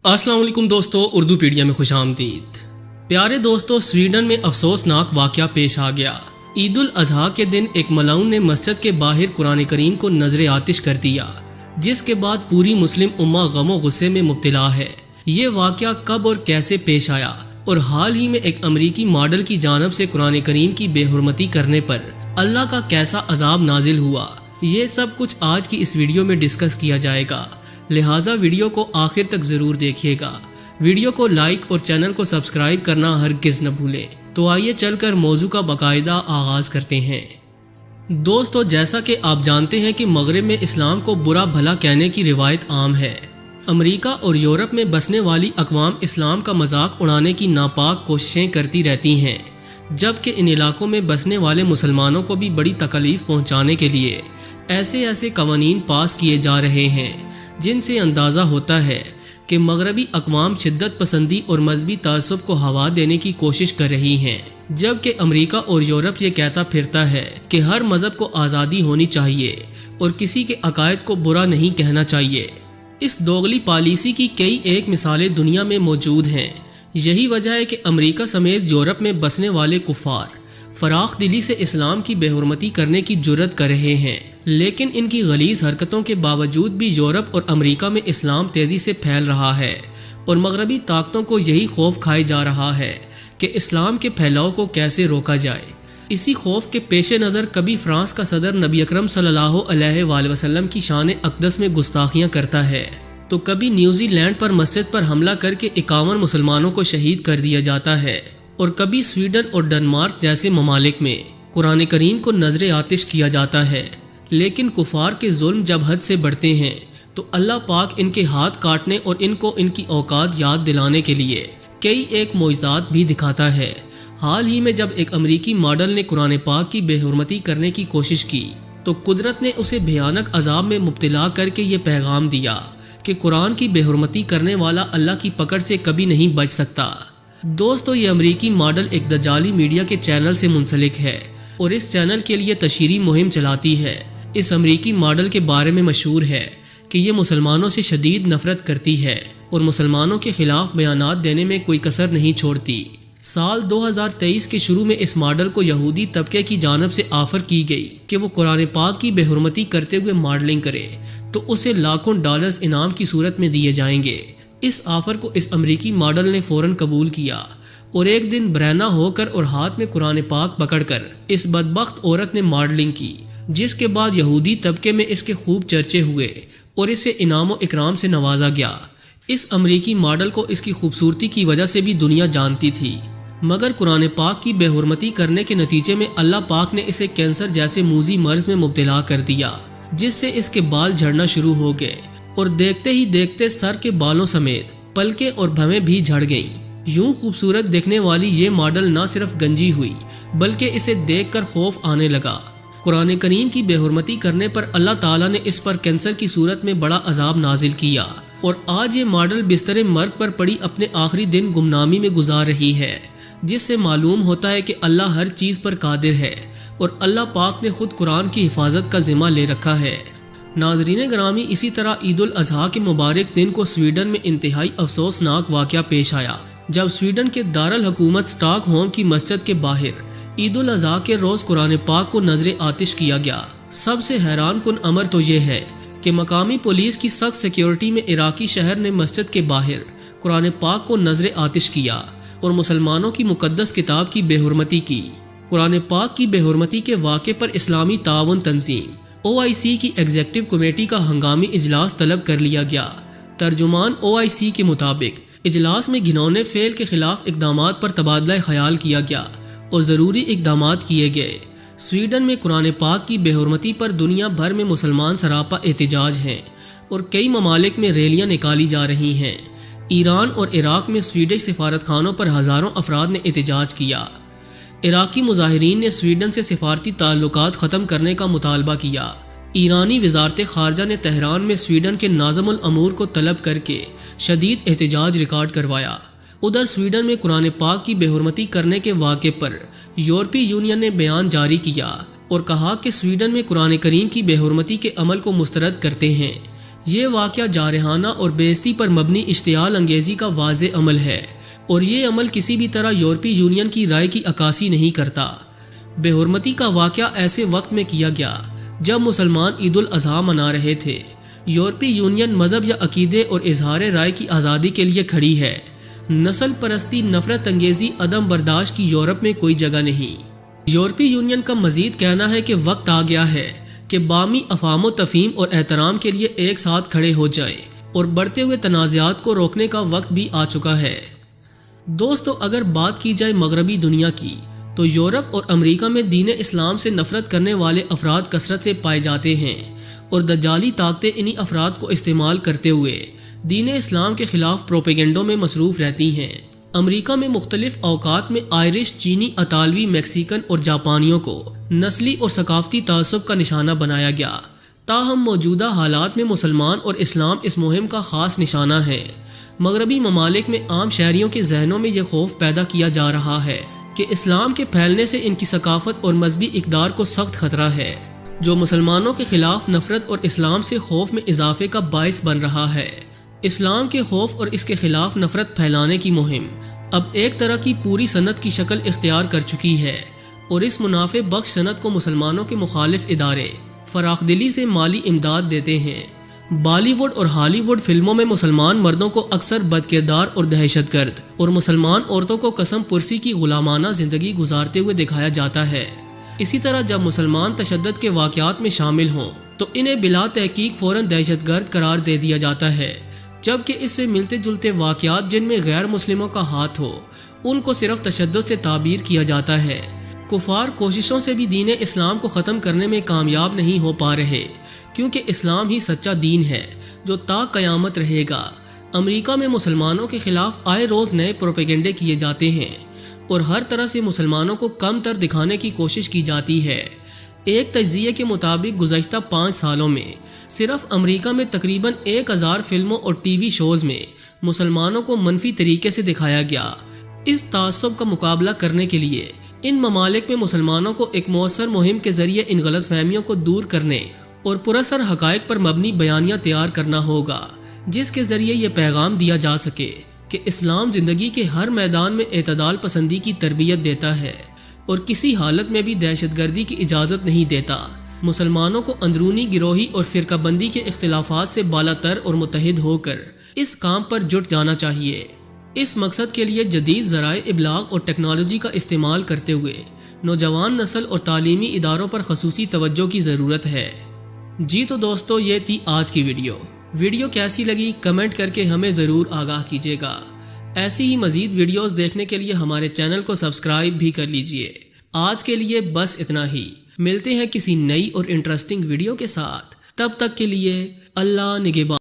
अस्सलाम वालेकुम दोस्तों, उर्दू पीडिया में खुश आमदीद। प्यारे दोस्तों, स्वीडन में अफसोसनाक वाक़या पेश आ गया। ईद उल अजहा के दिन एक मलाउन ने मस्जिद के बाहर कुरान करीम को नजर आतिश कर दिया, जिसके बाद पूरी मुस्लिम उम्मा गमो गुस्से में मुब्तला है। ये वाक़या कब और कैसे पेश आया और हाल ही में एक अमरीकी मॉडल की जानब से कुरान करीम की बेहुरमती करने पर अल्लाह का कैसा अजाब नाजिल हुआ, ये सब कुछ आज की इस वीडियो में डिस्कस किया जाएगा। लिहाजा वीडियो को आखिर तक जरूर देखिएगा। वीडियो को लाइक और चैनल को सब्सक्राइब करना हरगिज़ न भूलें। तो आइए चलकर मौजू का बाकायदा आगाज करते हैं। दोस्तों, जैसा कि आप जानते हैं कि मगरिब में इस्लाम को बुरा भला कहने की रिवायत आम है। अमेरिका और यूरोप में बसने वाली अक़वाम इस्लाम का मजाक उड़ाने की नापाक कोशिशें करती रहती हैं, जबकि इन इलाकों में बसने वाले मुसलमानों को भी बड़ी तकलीफ पहुँचाने के लिए ऐसे कवानीन पास किए जा रहे हैं जिनसे अंदाज़ा होता है कि मगरबी अक़वाम शिद्दत पसंदी और मजहबी तासुब को हवा देने की कोशिश कर रही हैं, जबकि अमेरिका और यूरोप ये कहता फिरता है कि हर मज़हब को आज़ादी होनी चाहिए और किसी के अकायद को बुरा नहीं कहना चाहिए। इस दोगली पॉलिसी की कई एक मिसालें दुनिया में मौजूद हैं। यही वजह है कि अमेरिका समेत यूरोप में बसने वाले कुफार फराख दिली से इस्लाम की बेहुरमती करने की जुर्रत कर रहे हैं, लेकिन इनकी गलीज हरकतों के बावजूद भी यूरोप और अमेरिका में इस्लाम तेज़ी से फैल रहा है और मगरबी ताकतों को यही खौफ खाए जा रहा है कि इस्लाम के फैलाव को कैसे रोका जाए। इसी खौफ के पेश नज़र कभी फ्रांस का सदर नबी अकरम सल्लल्लाहु अलैहि वसल्लम की शान अक़दस में गुस्ताखियाँ करता है, तो कभी न्यूजीलैंड पर मस्जिद पर हमला करके 51 मुसलमानों को शहीद कर दिया जाता है, और कभी स्वीडन और डेनमार्क जैसे ममालिक में कुरान करीम को नजर आतिश किया जाता है। लेकिन कुफार के जुल्म जब हद से बढ़ते हैं तो अल्लाह पाक इनके हाथ काटने और इनको इनकी औकात याद दिलाने के लिए कई एक मोइज़ात भी दिखाता है। हाल ही में जब एक अमरीकी मॉडल ने कुरान पाक की बेहुरमती करने की कोशिश की तो कुदरत ने उसे भयानक अजाब में मुब्तला करके ये पैगाम दिया कि कुरान की बेहुरमती करने वाला अल्लाह की पकड़ से कभी नहीं बच सकता। दोस्तों, ये अमरीकी मॉडल एक दजाली मीडिया के चैनल से मुंसलिक है और इस चैनल के लिए तशहीरी मुहिम चलाती है। इस अमरीकी मॉडल के बारे में मशहूर है कि ये मुसलमानों से शदीद नफरत करती है और मुसलमानों के खिलाफ बयानात देने में कोई कसर नहीं छोड़ती। साल 2023 के शुरू में इस मॉडल को यहूदी तबके की जानब से ऑफर की गई कि वो कुरान पाक की बेहुरमती करते हुए मॉडलिंग करे तो उसे लाखों डॉलर्स इनाम की सूरत में दिए जाएंगे। इस ऑफर को इस अमरीकी मॉडल ने फौरन कबूल किया और एक दिन बरहना होकर और हाथ में कुरान पाक पकड़कर इस बदबख्त औरत ने मॉडलिंग की, जिसके बाद यहूदी तबके में इसके खूब चर्चे हुए और इसे इनाम व इकराम से नवाजा गया। इस अमरीकी मॉडल को इसकी खूबसूरती की वजह से भी दुनिया जानती थी, मगर कुरान पाक की बेहुरमती करने के नतीजे में अल्लाह पाक ने इसे कैंसर जैसे मूजी मर्ज में मुब्तला कर दिया, जिससे इसके बाल झड़ना शुरू हो गए और देखते ही देखते सर के बालों समेत पलकें और भवें भी झड़ गईं। यूं खूबसूरत दिखने वाली ये मॉडल न सिर्फ गंजी हुई बल्कि इसे देखकर खौफ आने लगा। कुरान करीम की बेहुरमती करने पर अल्लाह ताला ने इस पर कैंसर की सूरत में बड़ा अजाब नाजिल किया और आज ये मॉडल बिस्तर मर्ग पर पड़ी अपने आखिरी दिन गुमनामी में गुजार रही है, जिससे मालूम होता है कि अल्लाह हर चीज़ पर कादिर है और अल्लाह पाक ने खुद कुरान की हिफाजत का जिम्मा ले रखा है। नाजरीन ग्रामी, इसी तरह ईद उल अजहा के मुबारक दिन को स्वीडन में इंतहाई अफसोसनाक वाक़या पेश आया, जब स्वीडन के दारुल हुकूमत स्टॉकहोम की मस्जिद के बाहर ईद उल अजहा के रोज़ कुरान पाक को नजर आतिश किया गया। सबसे हैरान कुन अमर तो ये है कि मकामी पुलिस की सख्त सिक्योरिटी में इराकी शहर ने मस्जिद के बाहर कुरान पाक को नजर आतिश किया और मुसलमानों की मुकद्दस किताब की बेहुरमती की। कुरान पाक की बेहुरमती के वाक़े पर इस्लामी ताउन तंजीम OIC की एग्जेक्टिव कमेटी का हंगामी इजलास तलब कर लिया गया। तर्जुमान OIC के मुताबिक इजलास में घिनौने फेल के खिलाफ इकदामात पर तबादला ख्याल किया गया और ज़रूरी इकदामात किए गए। स्वीडन में कुरान पाक की बेहुरमती पर दुनिया भर में मुसलमान सरापा एहतजाज हैं और कई ममालिक में रैलियाँ निकाली जा रही हैं। ईरान और इराक में स्वीडिश सिफारतखानों पर हज़ारों अफराद ने एहतजाज किया। इराकी मुजाहिरीन ने स्वीडन से सिफारती ताल्लुकात ख़त्म करने का मुतालबा किया। ईरानी वजारत ख़ारजा ने तेहरान में स्वीडन के नाज़मुल अमूर को तलब करके शदीद एहतजाज रिकॉर्ड करवाया। उधर स्वीडन में कुरान पाक की बेहुरमती करने के वाक़े पर यूरोपीय यूनियन ने बयान जारी किया और कहा कि स्वीडन में कुरान करीम की बेहुरमती के अमल को मुस्तरद करते हैं। یہ واقعہ جارحانہ اور بے عزتی پر مبنی اشتعال انگیزی کا واضح عمل ہے، اور یہ عمل کسی بھی طرح یورپی یونین کی رائے کی عکاسی نہیں کرتا۔ بے حرمتی کا واقعہ ایسے وقت میں کیا گیا جب مسلمان عید الاضحیٰ منا رہے تھے۔ یورپی یونین مذہب یا عقیدے اور اظہار رائے کی آزادی کے لیے کھڑی ہے۔ نسل پرستی، نفرت انگیزی، عدم برداشت کی یورپ میں کوئی جگہ نہیں۔ یورپی یونین کا مزید کہنا ہے کہ وقت آ گیا ہے کہ باہمی افہام و تفہیم اور احترام کے لیے ایک ساتھ کھڑے ہو جائیں، اور بڑھتے ہوئے تنازعات کو روکنے کا وقت بھی آ چکا ہے۔ دوستو، اگر بات کی جائے مغربی دنیا کی تو یورپ اور امریکہ میں دین اسلام سے نفرت کرنے والے افراد کثرت سے پائے جاتے ہیں، اور دجالی طاقتیں انہی افراد کو استعمال کرتے ہوئے دین اسلام کے خلاف پروپیگنڈوں میں مصروف رہتی ہیں۔ امریکہ میں مختلف اوقات میں آئرش، چینی، اطالوی، میکسیکن اور جاپانیوں کو نسلی اور ثقافتی تعصب کا نشانہ بنایا گیا۔ تاہم موجودہ حالات میں مسلمان اور اسلام اس مہم کا خاص نشانہ ہیں۔ مغربی ممالک میں عام شہریوں کے ذہنوں میں یہ خوف پیدا کیا جا رہا ہے کہ اسلام کے پھیلنے سے ان کی ثقافت اور مذہبی اقدار کو سخت خطرہ ہے، جو مسلمانوں کے خلاف نفرت اور اسلام سے خوف میں اضافے کا باعث بن رہا ہے۔ اسلام کے خوف اور اس کے خلاف نفرت پھیلانے کی مہم اب ایک طرح کی پوری صنعت کی شکل اختیار کر چکی ہے، اور اس منافع بخش صنعت کو مسلمانوں کے مخالف ادارے فراخ دلی سے مالی امداد دیتے ہیں۔ بالی ووڈ اور ہالی ووڈ فلموں میں مسلمان مردوں کو اکثر بدکردار اور دہشت گرد، اور مسلمان عورتوں کو قسم پرسی کی غلامانہ زندگی گزارتے ہوئے دکھایا جاتا ہے۔ اسی طرح جب مسلمان تشدد کے واقعات میں شامل ہوں تو انہیں بلا تحقیق فوراً دہشت گرد قرار دے دیا جاتا ہے، جبکہ اس سے ملتے جلتے واقعات جن میں غیر مسلموں کا ہاتھ ہو ان کو صرف تشدد سے تعبیر کیا جاتا ہے۔ کفار کوششوں سے بھی دین اسلام کو ختم کرنے میں کامیاب نہیں ہو پا رہے، کیونکہ اسلام ہی سچا دین ہے جو تا قیامت رہے گا۔ امریکہ میں مسلمانوں کے خلاف آئے روز نئے پروپیگنڈے کیے جاتے ہیں، اور ہر طرح سے مسلمانوں کو کم تر دکھانے کی کوشش کی جاتی ہے۔ ایک تجزیے کے مطابق گزشتہ 5 سالوں میں صرف امریکہ میں تقریباً 1000 فلموں اور ٹی وی شوز میں مسلمانوں کو منفی طریقے سے دکھایا گیا۔ اس تعصب کا مقابلہ کرنے کے لیے ان ممالک میں مسلمانوں کو ایک مؤثر مہم کے ذریعے ان غلط فہمیوں کو دور کرنے اور پراثر حقائق پر مبنی بیانیہ تیار کرنا ہوگا، جس کے ذریعے یہ پیغام دیا جا سکے کہ اسلام زندگی کے ہر میدان میں اعتدال پسندی کی تربیت دیتا ہے، اور کسی حالت میں بھی دہشت گردی کی اجازت نہیں دیتا۔ مسلمانوں کو اندرونی گروہی اور فرقہ بندی کے اختلافات سے بالاتر اور متحد ہو کر اس کام پر جٹ جانا چاہیے۔ اس مقصد کے لیے جدید ذرائع ابلاغ اور ٹیکنالوجی کا استعمال کرتے ہوئے نوجوان نسل اور تعلیمی اداروں پر خصوصی توجہ کی ضرورت ہے۔ جی تو دوستو، یہ تھی آج کی ویڈیو کیسی لگی کمنٹ کر کے ہمیں ضرور آگاہ کیجیے گا۔ ایسی ہی مزید ویڈیوز دیکھنے کے لیے ہمارے چینل کو سبسکرائب بھی کر لیجیے۔ آج کے لیے بس اتنا ہی، ملتے ہیں کسی نئی اور انٹرسٹنگ ویڈیو کے ساتھ، تب تک کے لیے اللہ نگہبان۔